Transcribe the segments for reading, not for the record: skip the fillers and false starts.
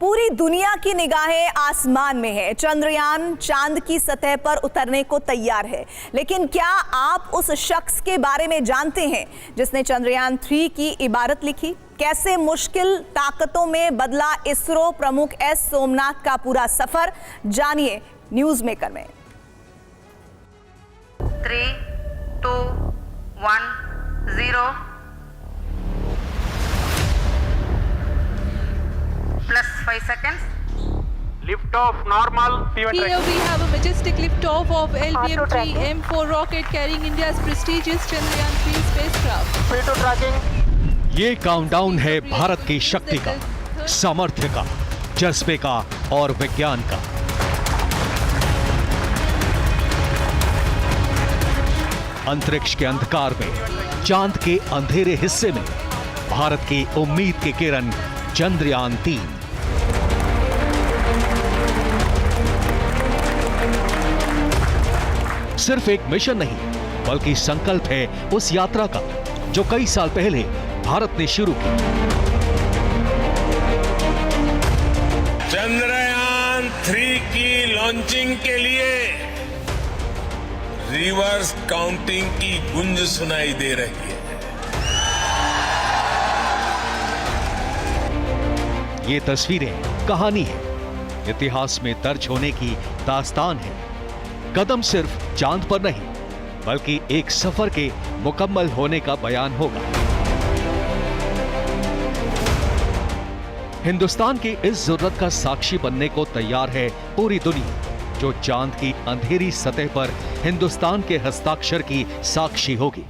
पूरी दुनिया की निगाहें आसमान में है। चंद्रयान चांद की सतह पर उतरने को तैयार है, लेकिन क्या आप उस शख्स के बारे में जानते हैं जिसने चंद्रयान 3 की इबारत लिखी? कैसे मुश्किल ताकतों में बदला इसरो प्रमुख एस सोमनाथ का पूरा सफर, जानिए न्यूज मेकर में। 3, 2, 1, 0 plus 5 seconds. Lift off normal. Here we have a majestic lift-off of LBM-3 M4 rocket carrying India's prestigious Chandrayaan 3 spacecraft. Free to tracking. ये काउंटडाउन है भारत की शक्ति का, सामर्थ्य का, जज्बे का और विज्ञान का। अंतरिक्ष के अंधकार में, चांद के अंधेरे हिस्से में भारत की उम्मीद की किरण चंद्रयान 3। सिर्फ एक मिशन नहीं, बल्कि संकल्प है उस यात्रा का जो कई साल पहले भारत ने शुरू की। चंद्रयान 3 की लॉन्चिंग के लिए रिवर्स काउंटिंग की गूंज सुनाई दे रही है। ये तस्वीरें कहानी है, इतिहास में दर्ज होने की दास्तान है। कदम सिर्फ चांद पर नहीं, बल्कि एक सफर के मुकम्मल होने का बयान होगा। हिंदुस्तान की इस जरूरत का साक्षी बनने को तैयार है पूरी दुनिया, जो चांद की अंधेरी सतह पर हिंदुस्तान के हस्ताक्षर की साक्षी होगी।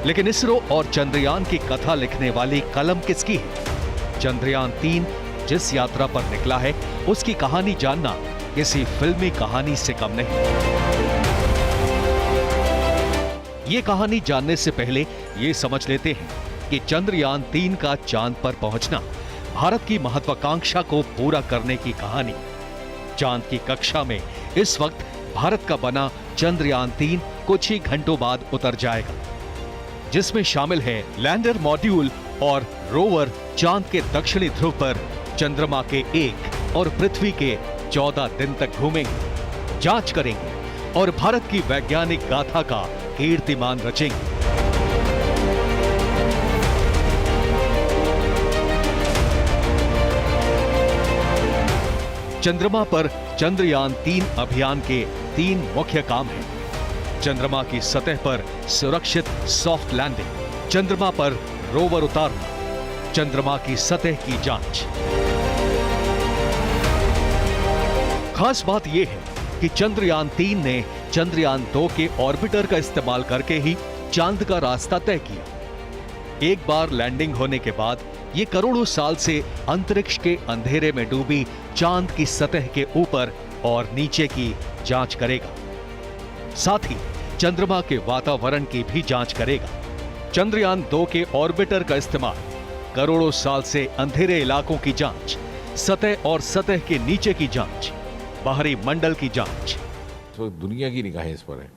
लेकिन इसरो और चंद्रयान की कथा लिखने वाली कलम किसकी है? चंद्रयान 3 जिस यात्रा पर निकला है, उसकी कहानी जानना किसी फिल्मी कहानी से कम नहीं। ये कहानी जानने से पहले ये समझ लेते हैं कि चंद्रयान 3 का चांद पर पहुंचना भारत की महत्वाकांक्षा को पूरा करने की कहानी। चांद की कक्षा में इस वक्त भारत का बना चंद्रयान 3 कुछ ही घंटों बाद उतर जाएगा, जिसमें शामिल है लैंडर मॉड्यूल और रोवर चांद के दक्षिणी ध्रुव पर चंद्रमा के 1 और पृथ्वी के 14 दिन तक घूमेंगे, जांच करेंगे और भारत की वैज्ञानिक गाथा का कीर्तिमान रचेंगे। चंद्रमा पर चंद्रयान 3 अभियान के 3 मुख्य काम हैं। चंद्रमा की सतह पर सुरक्षित सॉफ्ट लैंडिंग, चंद्रमा पर रोवर उतारना, चंद्रमा की सतह की जांच। खास बात यह है कि चंद्रयान 3 ने चंद्रयान 2 के ऑर्बिटर का इस्तेमाल करके ही चांद का रास्ता तय किया। एक बार लैंडिंग होने के बाद यह करोड़ों साल से अंतरिक्ष के अंधेरे में डूबी चांद की सतह के ऊपर और नीचे की जांच करेगा। साथ ही चंद्रमा के वातावरण की भी जांच करेगा। चंद्रयान 2 के ऑर्बिटर का इस्तेमाल करोड़ों साल से अंधेरे इलाकों की जांच, सतह और सतह के नीचे की जांच, बाहरी मंडल की जांच। तो दुनिया की निगाहें इस पर है,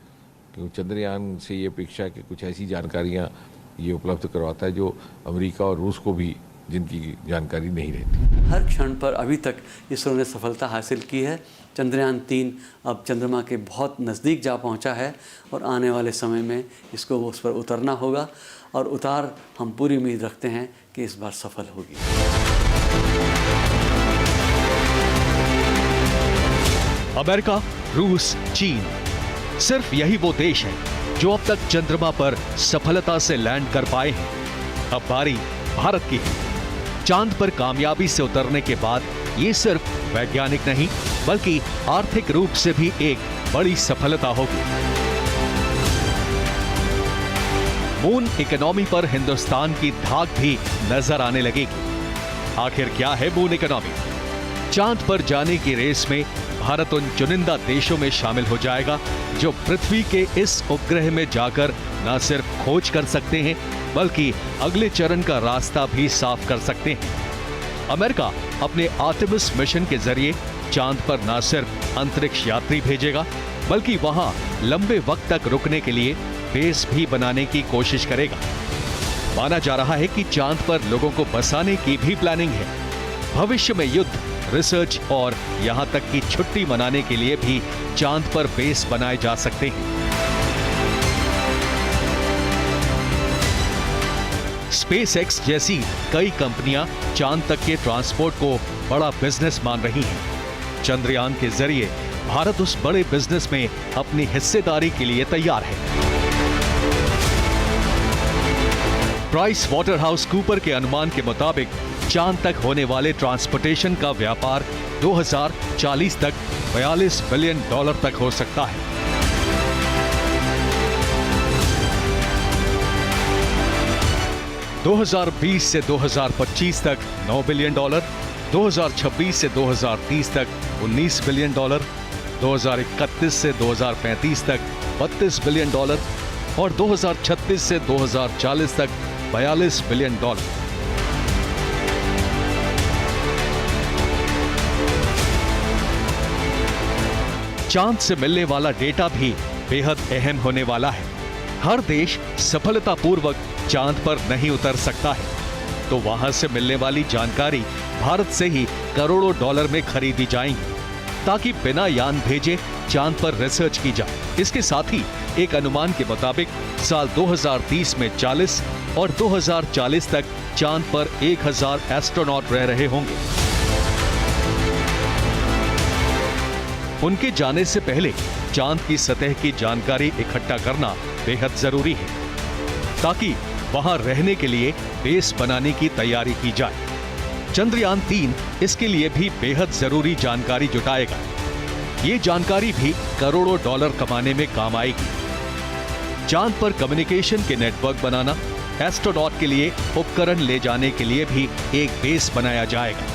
क्योंकि चंद्रयान से ये अपेक्षा है कि कुछ ऐसी जानकारियां ये उपलब्ध करवाता है जो अमेरिका और रूस को भी जिनकी जानकारी नहीं रहती। हर क्षण पर अभी तक इसरो ने सफलता हासिल की है। चंद्रयान 3 अब चंद्रमा के बहुत नज़दीक जा पहुंचा है और आने वाले समय में इसको उस पर उतरना होगा, और हम पूरी उम्मीद रखते हैं कि इस बार सफल होगी। अमेरिका, रूस, चीन, सिर्फ यही वो देश है जो अब तक चंद्रमा पर सफलता से लैंड कर पाए हैं। अब बारी भारत की है। चांद पर कामयाबी से उतरने के बाद ये सिर्फ वैज्ञानिक नहीं, बल्कि आर्थिक रूप से भी एक बड़ी सफलता होगी। मून इकोनॉमी पर हिंदुस्तान की धाक भी नजर आने लगेगी। आखिर क्या है मून इकोनॉमी? चांद पर जाने की रेस में भारत उन चुनिंदा देशों में शामिल हो जाएगा जो पृथ्वी के इस उपग्रह में जाकर न सिर्फ खोज कर सकते हैं, बल्कि अगले चरण का रास्ता भी साफ कर सकते हैं। अमेरिका अपने आर्टेमिस मिशन के जरिए चांद पर न सिर्फ अंतरिक्ष यात्री भेजेगा, बल्कि वहां लंबे वक्त तक रुकने के लिए बेस भी बनाने की कोशिश करेगा। माना जा रहा है कि चांद पर लोगों को बसाने की भी प्लानिंग है। भविष्य में युद्ध, रिसर्च और यहां तक कि छुट्टी मनाने के लिए भी चांद पर बेस बनाए जा सकते हैं। स्पेसएक्स जैसी कई कंपनियां चांद तक के ट्रांसपोर्ट को बड़ा बिजनेस मान रही हैं। चंद्रयान के जरिए भारत उस बड़े बिजनेस में अपनी हिस्सेदारी के लिए तैयार है। प्राइस वाटरहाउस कूपर के अनुमान के मुताबिक चांद तक होने वाले ट्रांसपोर्टेशन का व्यापार 2040 तक $42 बिलियन तक हो सकता है। $2020 से 2025 तक $9 बिलियन, 2026 से 2030 तक $19 बिलियन, 2031 से 2035 तक $32 बिलियन और 2036 से 2040 तक $42 बिलियन। चांद से मिलने वाला डेटा भी बेहद अहम होने वाला है। हर देश सफलतापूर्वक चांद पर नहीं उतर सकता है, तो वहां से मिलने वाली जानकारी भारत से ही करोड़ों डॉलर में खरीदी जाएंगी, ताकि बिना यान भेजे चांद पर रिसर्च की जाए। इसके साथ ही एक अनुमान के मुताबिक साल 2030 में 40 और 2040 तक चांद पर 1000 एस्ट्रोनॉट रह रहे होंगे। उनके जाने से पहले चांद की सतह की जानकारी इकट्ठा करना बेहद जरूरी है, ताकि वहां रहने के लिए बेस बनाने की तैयारी की जाए। चंद्रयान 3 इसके लिए भी बेहद जरूरी जानकारी जुटाएगा। ये जानकारी भी करोड़ों डॉलर कमाने में काम आएगी। चांद पर कम्युनिकेशन के नेटवर्क बनाना, एस्ट्रोनॉट के लिए उपकरण ले जाने के लिए भी एक बेस बनाया जाएगा,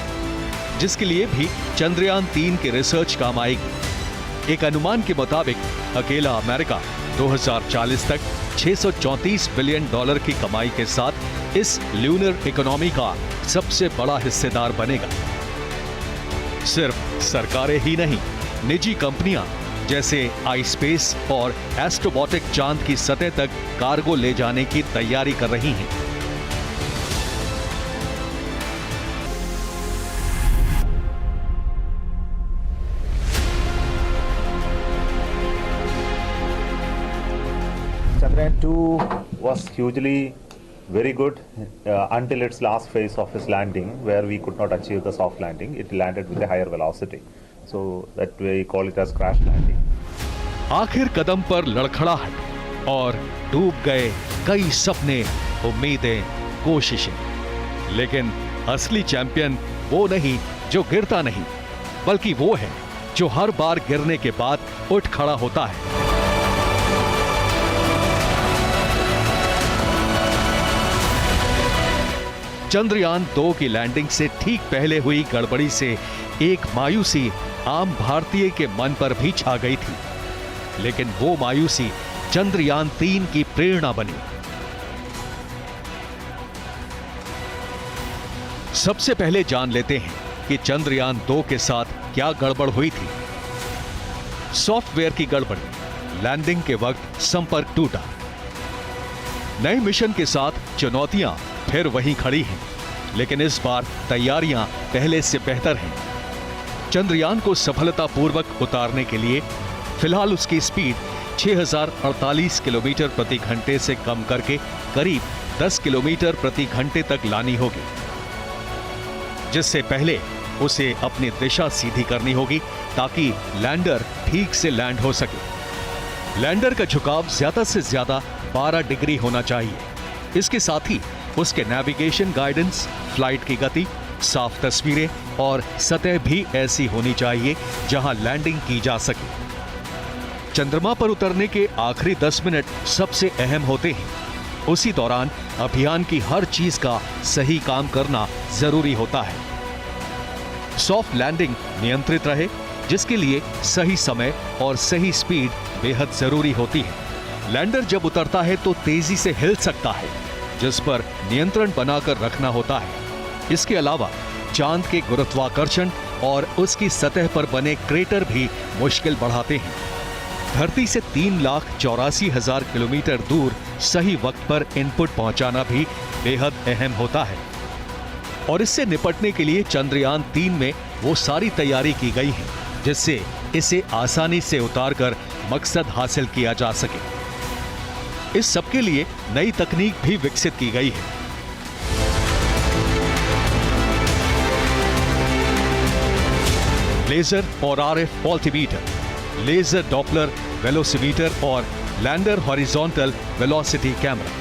जिसके लिए भी चंद्रयान 3 की रिसर्च काम आएगी। एक अनुमान के मुताबिक अकेला अमेरिका 2040 तक $634 बिलियन की कमाई के साथ इस ल्यूनर इकोनॉमी का सबसे बड़ा हिस्सेदार बनेगा। सिर्फ सरकारें ही नहीं, निजी कंपनियां जैसे आईस्पेस और एस्ट्रोबॉटिक चांद की सतह तक कार्गो ले जाने की तैयारी कर रही हैं। Chandrayaan 2 was hugely very good until its last phase of its landing, where we could not achieve the soft landing. It landed with a higher velocity, so that we call it as crash landing. आखिर कदम पर लड़खड़ाहट और डूब गए कई सपने, उम्मीदें, कोशिशें। लेकिन असली चैंपियन वो नहीं जो गिरता नहीं, बल्कि वो है जो हर बार गिरने के बाद उठ खड़ा होता है। चंद्रयान 2 की लैंडिंग से ठीक पहले हुई गड़बड़ी से एक मायूसी आम भारतीय के मन पर भी छा गई थी, लेकिन वो मायूसी चंद्रयान 3 की प्रेरणा बनी। सबसे पहले जान लेते हैं कि चंद्रयान 2 के साथ क्या गड़बड़ हुई थी। सॉफ्टवेयर की गड़बड़ी, लैंडिंग के वक्त संपर्क टूटा। नए मिशन के साथ चुनौतियां फिर वहीं खड़ी हैं, लेकिन इस बार तैयारियां पहले से बेहतर हैं। चंद्रयान को सफलतापूर्वक उतारने के लिए फिलहाल उसकी स्पीड 6048 किलोमीटर प्रति घंटे से कम करके करीब 10 किलोमीटर प्रति घंटे तक लानी होगी, जिससे पहले उसे अपनी दिशा सीधी करनी होगी ताकि लैंडर ठीक से लैंड हो सके। लैंडर का झुकाव ज्यादा से ज्यादा 12 डिग्री होना चाहिए। इसके साथ ही उसके नेविगेशन गाइडेंस, फ्लाइट की गति, साफ तस्वीरें और सतह भी ऐसी होनी चाहिए जहां लैंडिंग की जा सके। चंद्रमा पर उतरने के आखिरी 10 मिनट सबसे अहम होते हैं। उसी दौरान अभियान की हर चीज का सही काम करना जरूरी होता है। सॉफ्ट लैंडिंग नियंत्रित रहे, जिसके लिए सही समय और सही स्पीड बेहद जरूरी होती है। लैंडर जब उतरता है तो तेजी से हिल सकता है, जिस पर नियंत्रण बनाकर रखना होता है। इसके अलावा चांद के गुरुत्वाकर्षण और उसकी सतह पर बने क्रेटर भी मुश्किल बढ़ाते हैं। धरती से 3,84,000 किलोमीटर दूर सही वक्त पर इनपुट पहुंचाना भी बेहद अहम होता है और इससे निपटने के लिए चंद्रयान 3 में वो सारी तैयारी की गई है जिससे इसे आसानी से उतारकर मकसद हासिल किया जा सके। इस सब के लिए नई तकनीक भी विकसित की गई है। लेजर और RF multimeter, laser Doppler velocimeter और lander horizontal velocity camera,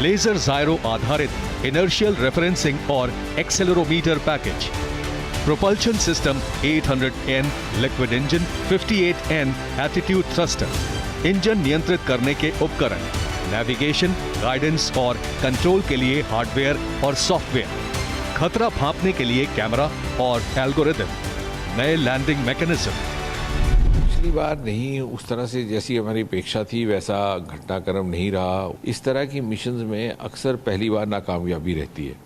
laser gyro आधारित इनर्शियल रेफरेंसिंग और accelerometer package, propulsion system 800N liquid engine, 58N attitude thruster, engine नियंत्रित करने के उपकरण, नेविगेशन, गाइडेंस और कंट्रोल के लिए हार्डवेयर और सॉफ्टवेयर, खतरा भांपने के लिए कैमरा और एल्गोरिदम, नए लैंडिंग मैकेनिज्म। पिछली बार नहीं उस तरह से जैसी हमारी अपेक्षा थी वैसा घटनाक्रम नहीं रहा। इस तरह की मिशंस में अक्सर पहली बार नाकामयाबी रहती है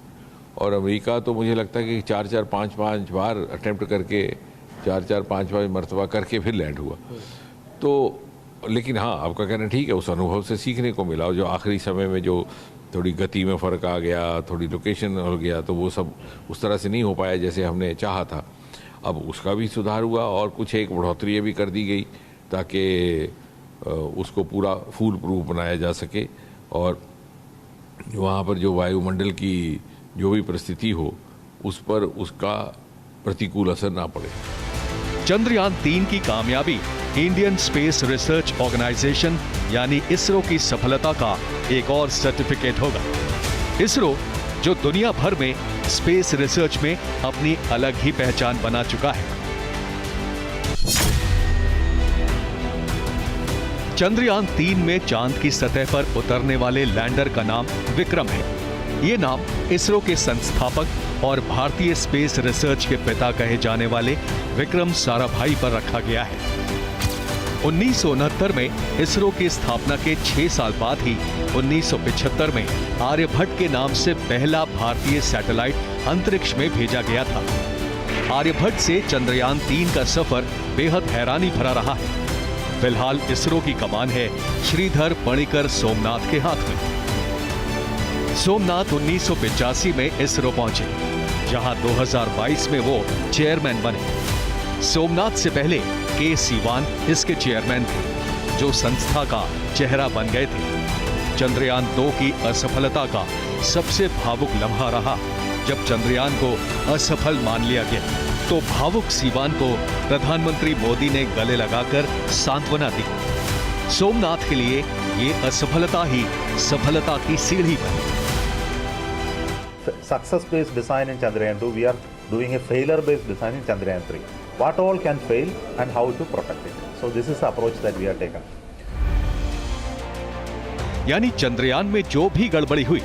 और अमेरिका तो मुझे लगता है कि 4-4, 5-5 बार अटेम्प्ट करके 4-4, 5-5 मरतबा करके फिर लैंड हुआ। तो लेकिन हाँ, आपका कहना ठीक है, उस अनुभव से सीखने को मिला और जो आखिरी समय में जो थोड़ी गति में फ़र्क आ गया, थोड़ी लोकेशन हो गया, तो वो सब उस तरह से नहीं हो पाया जैसे हमने चाहा था। अब उसका भी सुधार हुआ और कुछ एक बढ़ोतरी भी कर दी गई ताकि उसको पूरा फूल प्रूफ बनाया जा सके और वहाँ पर जो वायुमंडल की जो भी परिस्थिति हो उस पर उसका प्रतिकूल असर ना पड़े। चंद्रयान 3 की कामयाबी इंडियन स्पेस रिसर्च ऑर्गेनाइजेशन यानी इसरो की सफलता का एक और सर्टिफिकेट होगा। इसरो जो दुनिया भर में स्पेस रिसर्च में अपनी अलग ही पहचान बना चुका है। चंद्रयान 3 में चांद की सतह पर उतरने वाले लैंडर का नाम विक्रम है। ये नाम इसरो के संस्थापक और भारतीय स्पेस रिसर्च के पिता कहे जाने वाले विक्रम साराभाई पर रखा गया है। 1969 में इसरो की स्थापना के 6 साल बाद ही 1975 में आर्यभट्ट के नाम से पहला भारतीय सैटेलाइट अंतरिक्ष में भेजा गया था। आर्यभट्ट से चंद्रयान 3 का सफर बेहद हैरानी भरा रहा है। फिलहाल इसरो की कमान है श्रीधर पणिकर सोमनाथ के हाथ में। सोमनाथ 1985 में इसरो पहुंचे, जहां 2022 में वो चेयरमैन बने। सोमनाथ से पहले के सीवान इसके चेयरमैन थे, जो संस्था का चेहरा बन गए थे। चंद्रयान 2 की असफलता का सबसे भावुक लम्हा रहा जब चंद्रयान को असफल मान लिया गया, तो भावुक सीवान को प्रधानमंत्री मोदी ने गले लगाकर सांत्वना दी। सोमनाथ के लिए ये असफलता ही सफलता की सीढ़ी बनी। Success-based design in Chandrayaan 2, we are doing a failure-based design in Chandrayaan 3. What all can fail and how to protect it. So this is the approach that we are taken. यानी चंद्रयान में जो भी गड़बड़ी हुई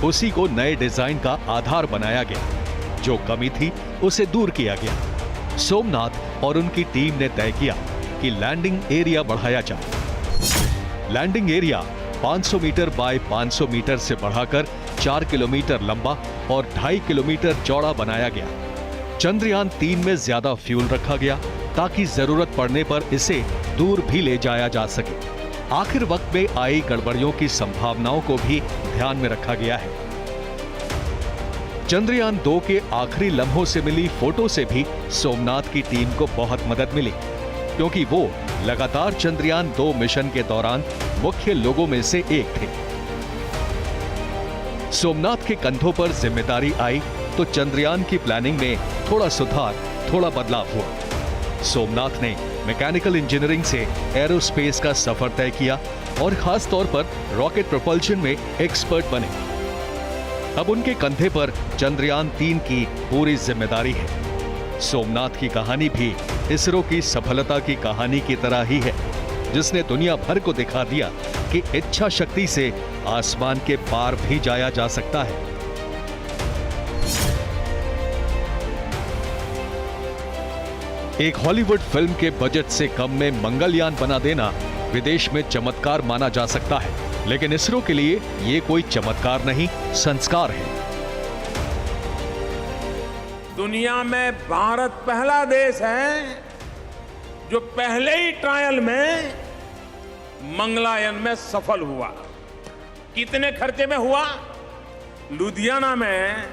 उसी को नए डिजाइन का आधार बनाया गया। जो कमी थी उसे दूर किया गया। सोमनाथ और उनकी टीम ने तय किया कि लैंडिंग एरिया बढ़ाया जाए। Landing area 500 metre by 500 metre से बढ़ाकर 4 किलोमीटर लंबा और 2.5 किलोमीटर चौड़ा बनाया गया। चंद्रयान 3 में ज्यादा फ्यूल रखा गया ताकि जरूरत पड़ने पर इसे दूर भी ले जाया जा सके। आखिर वक्त में आई गड़बड़ियों की संभावनाओं को भी ध्यान में रखा गया है। चंद्रयान 2 के आखिरी लम्हों से मिली फोटो से भी सोमनाथ की टीम को बहुत मदद मिली, क्योंकि वो लगातार चंद्रयान 2 मिशन के दौरान मुख्य लोगों में से एक थे। सोमनाथ के कंधों पर जिम्मेदारी आई तो चंद्रयान की प्लानिंग में थोड़ा सुधार, थोड़ा बदलाव हुआ। सोमनाथ ने मैकेनिकल इंजीनियरिंग से एरोस्पेस का सफर तय किया और खास तौर पर रॉकेट प्रोपल्शन में एक्सपर्ट बने। अब उनके कंधे पर चंद्रयान 3 की पूरी जिम्मेदारी है। सोमनाथ की कहानी भी इसरो की सफलता की कहानी की तरह ही है, जिसने दुनिया भर को दिखा दिया कि इच्छा शक्ति से आसमान के पार भी जाया जा सकता है। एक हॉलीवुड फिल्म के बजट से कम में मंगलयान बना देना विदेश में चमत्कार माना जा सकता है, लेकिन इसरो के लिए ये कोई चमत्कार नहीं, संस्कार है। दुनिया में भारत पहला देश है जो पहले ही ट्रायल में मंगलायन में सफल हुआ। कितने खर्चे में हुआ? लुधियाना में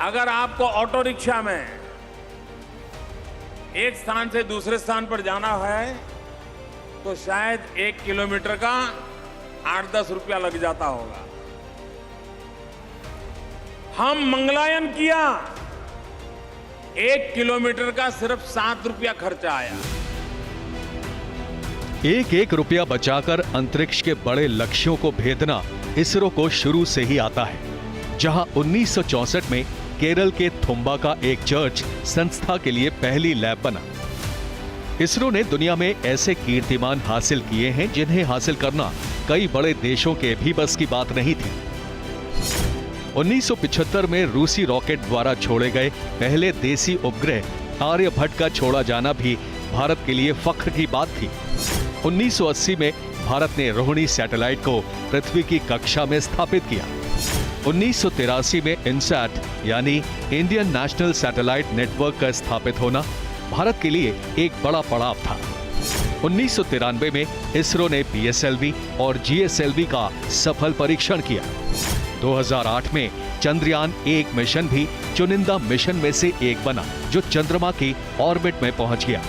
अगर आपको ऑटो रिक्शा में एक स्थान से दूसरे स्थान पर जाना है तो शायद 1 किलोमीटर का 8-10 रुपया लग जाता होगा। हम मंगलायन किया, 1 किलोमीटर का सिर्फ 7 रुपया खर्चा आया। एक रुपया बचाकर अंतरिक्ष के बड़े लक्ष्यों को भेदना इसरो को शुरू से ही आता है। जहां 1964 में केरल के थुम्बा का एक चर्च संस्था के लिए पहली लैब बना। इसरो ने दुनिया में ऐसे कीर्तिमान हासिल किए हैं जिन्हें हासिल करना कई बड़े देशों के भी बस की बात नहीं थी। 1975 में रूसी रॉकेट द्वारा छोड़े गए पहले देसी उपग्रह आर्यभट्ट का छोड़ा जाना भी भारत के लिए फख्र की बात थी। 1980 में भारत ने रोहिणी सैटेलाइट को पृथ्वी की कक्षा में स्थापित किया। 1983 में इनसैट यानी इंडियन नेशनल सैटेलाइट नेटवर्क का स्थापित होना भारत के लिए एक बड़ा पड़ाव था। 1993 में इसरो ने PSLV और GSLV का सफल परीक्षण किया। 2008 में चंद्रयान 1 मिशन भी चुनिंदा मिशन में से एक बना जो चंद्रमा की ऑर्बिट में पहुंच गया।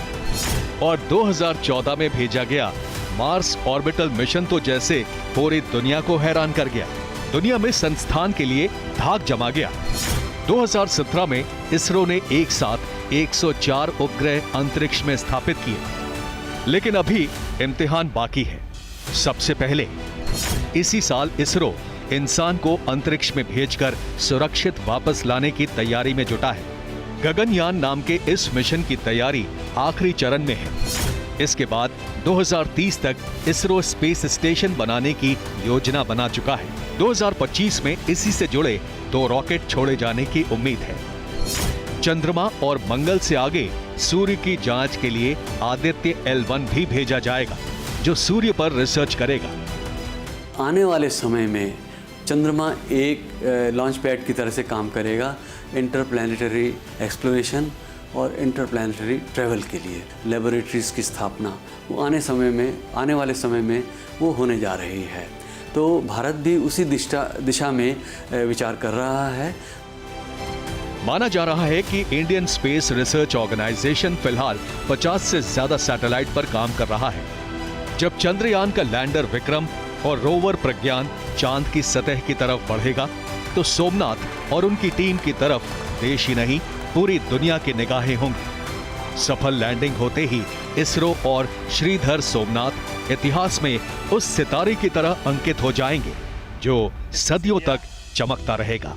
और 2014 में भेजा गया मार्स ऑर्बिटल मिशन तो जैसे पूरी दुनिया को हैरान कर गया। दुनिया में संस्थान के लिए धाक जमा गया। 2017 में इसरो ने एक साथ 104 उपग्रह अंतरिक्ष में स्थापित किए। लेकिन अभी इम्तिहान बाकी है। सबसे पहले इसी साल इसरो इंसान को अंतरिक्ष में भेजकर सुरक्षित वापस लाने की तैयारी में जुटा है। गगनयान नाम के इस मिशन की तैयारी आखिरी चरण में है। इसके बाद 2030 तक इसरो स्पेस स्टेशन बनाने की योजना बना चुका है। 2025 में इसी से जुड़े 2 रॉकेट छोड़े जाने की उम्मीद है। चंद्रमा और मंगल से आगे सूर्य की जांच के लिए आदित्य L1 भी भेजा जाएगा जो सूर्य पर रिसर्च करेगा। आने वाले समय में चंद्रमा एक लॉन्च पैड की तरह से काम करेगा इंटरप्लैनेटरी एक्सप्लोरेशन और इंटरप्लैनेटरी ट्रैवल के लिए। लेबोरेटरीज की स्थापना वो आने वाले समय में वो होने जा रही है। तो भारत भी उसी दिशा में विचार कर रहा है। माना जा रहा है कि इंडियन स्पेस रिसर्च ऑर्गेनाइजेशन फिलहाल 50 से ज्यादा सैटेलाइट पर काम कर रहा है। जब चंद्रयान का लैंडर विक्रम और रोवर प्रज्ञान चांद की सतह की तरफ बढ़ेगा तो सोमनाथ और उनकी टीम की तरफ देश ही नहीं पूरी दुनिया की निगाहें होंगी। सफल लैंडिंग होते ही इसरो और श्रीधर सोमनाथ इतिहास में उस सितारे की तरह अंकित हो जाएंगे जो सदियों तक चमकता रहेगा।